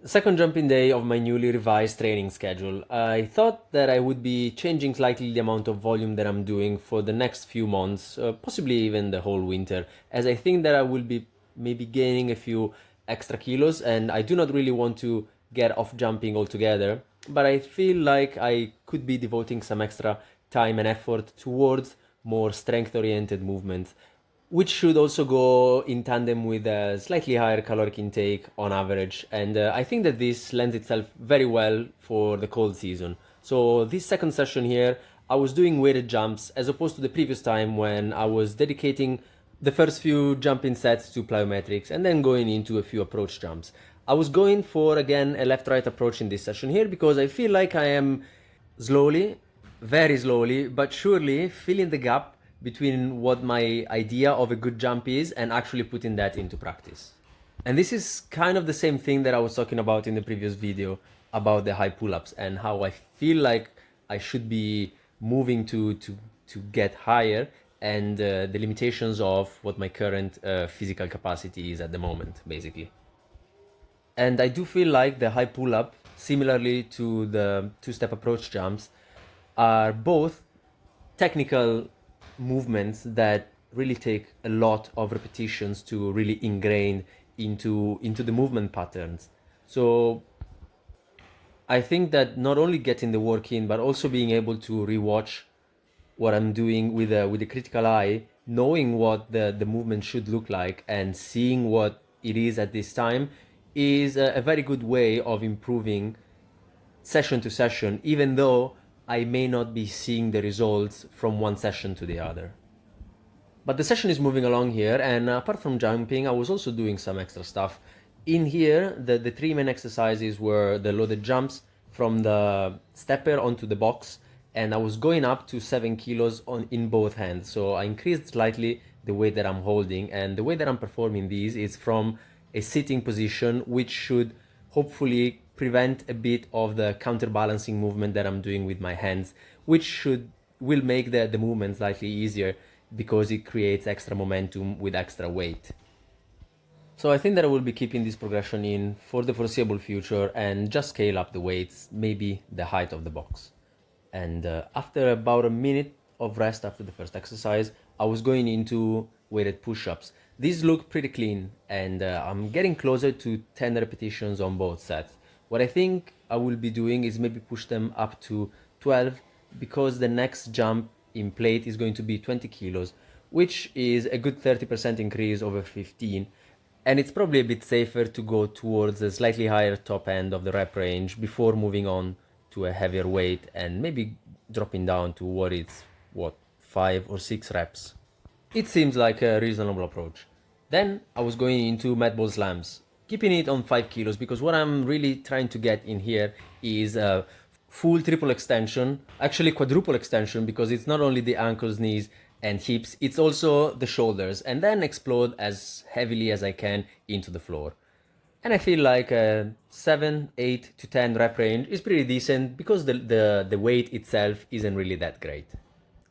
Second jumping day of my newly revised training schedule. I thought that I would be changing slightly the amount of volume that I'm doing for the next few months, possibly even the whole winter, as I think that I will be maybe gaining a few extra kilos and I do not really want to get off jumping altogether, but I feel like I could be devoting some extra time and effort towards more strength-oriented movements, which should also go in tandem with a slightly higher caloric intake on average. And I think that this lends itself very well for the cold season. So this second session here, I was doing weighted jumps as opposed to the previous time when I was dedicating the first few jumping sets to plyometrics and then going into a few approach jumps. I was going for, again, a left-right approach in this session here because I feel like I am slowly, very slowly, but surely filling the gap between what my idea of a good jump is and actually putting that into practice. And this is kind of the same thing that I was talking about in the previous video about the high pull-ups and how I feel like I should be moving to get higher and the limitations of what my current physical capacity is at the moment, basically. And I do feel like the high pull-up, similarly to the two-step approach jumps, are both technical movements that really take a lot of repetitions to really ingrain into the movement patterns. So I think that not only getting the work in, but also being able to rewatch what I'm doing with a critical eye, knowing what the movement should look like and seeing what it is at this time is a very good way of improving session to session, even though I may not be seeing the results from one session to the other. But the session is moving along here, and apart from jumping, I was also doing some extra stuff. In here, the three main exercises were the loaded jumps from the stepper onto the box, and I was going up to 7 kilos in both hands. So I increased slightly the weight that I'm holding, and the way that I'm performing these is from a sitting position, which should hopefully prevent a bit of the counterbalancing movement that I'm doing with my hands, which will make the movement slightly easier because it creates extra momentum with extra weight. So I think that I will be keeping this progression in for the foreseeable future and just scale up the weights, maybe the height of the box. And after about a minute of rest after the first exercise, I was going into weighted push-ups. These look pretty clean and I'm getting closer to 10 repetitions on both sets. What I think I will be doing is maybe push them up to 12 because the next jump in plate is going to be 20 kilos, which is a good 30% increase over 15. And it's probably a bit safer to go towards a slightly higher top end of the rep range before moving on to a heavier weight and maybe dropping down to what, 5 or 6 reps. It seems like a reasonable approach. Then I was going into mat ball slams, keeping it on 5 kilos because what I'm really trying to get in here is a full triple extension, actually quadruple extension, because it's not only the ankles, knees, and hips, it's also the shoulders, and then explode as heavily as I can into the floor. And I feel like a 7, 8 to 10 rep range is pretty decent because the weight itself isn't really that great.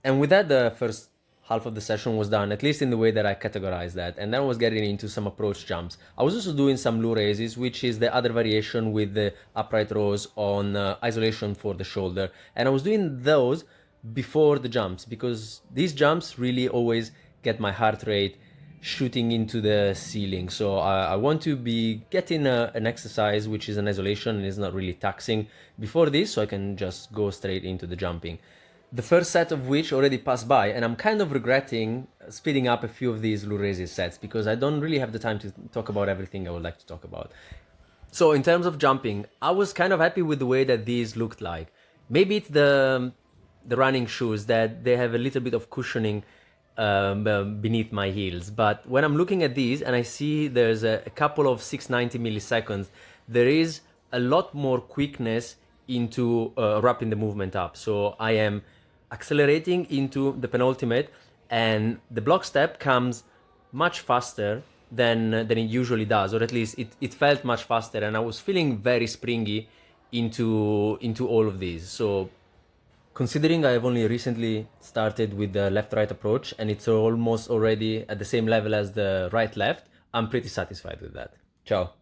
And with that, the first half of the session was done, at least in the way that I categorized that. And then I was getting into some approach jumps. I was also doing some low raises, which is the other variation with the upright rows on isolation for the shoulder. And I was doing those before the jumps because these jumps really always get my heart rate shooting into the ceiling. So I want to be getting an exercise which is an isolation and is not really taxing before this, so I can just go straight into the jumping. The first set of which already passed by, and I'm kind of regretting speeding up a few of these Lurese sets because I don't really have the time to talk about everything I would like to talk about. So in terms of jumping, I was kind of happy with the way that these looked like. Maybe it's the running shoes that they have a little bit of cushioning beneath my heels, but when I'm looking at these and I see there's a couple of 690 milliseconds, there is a lot more quickness into wrapping the movement up. So I am accelerating into the penultimate and the block step comes much faster than it usually does, or at least it felt much faster, and I was feeling very springy into all of these. So considering I have only recently started with the left-right approach and it's almost already at the same level as the right-left, I'm pretty satisfied with that. Ciao.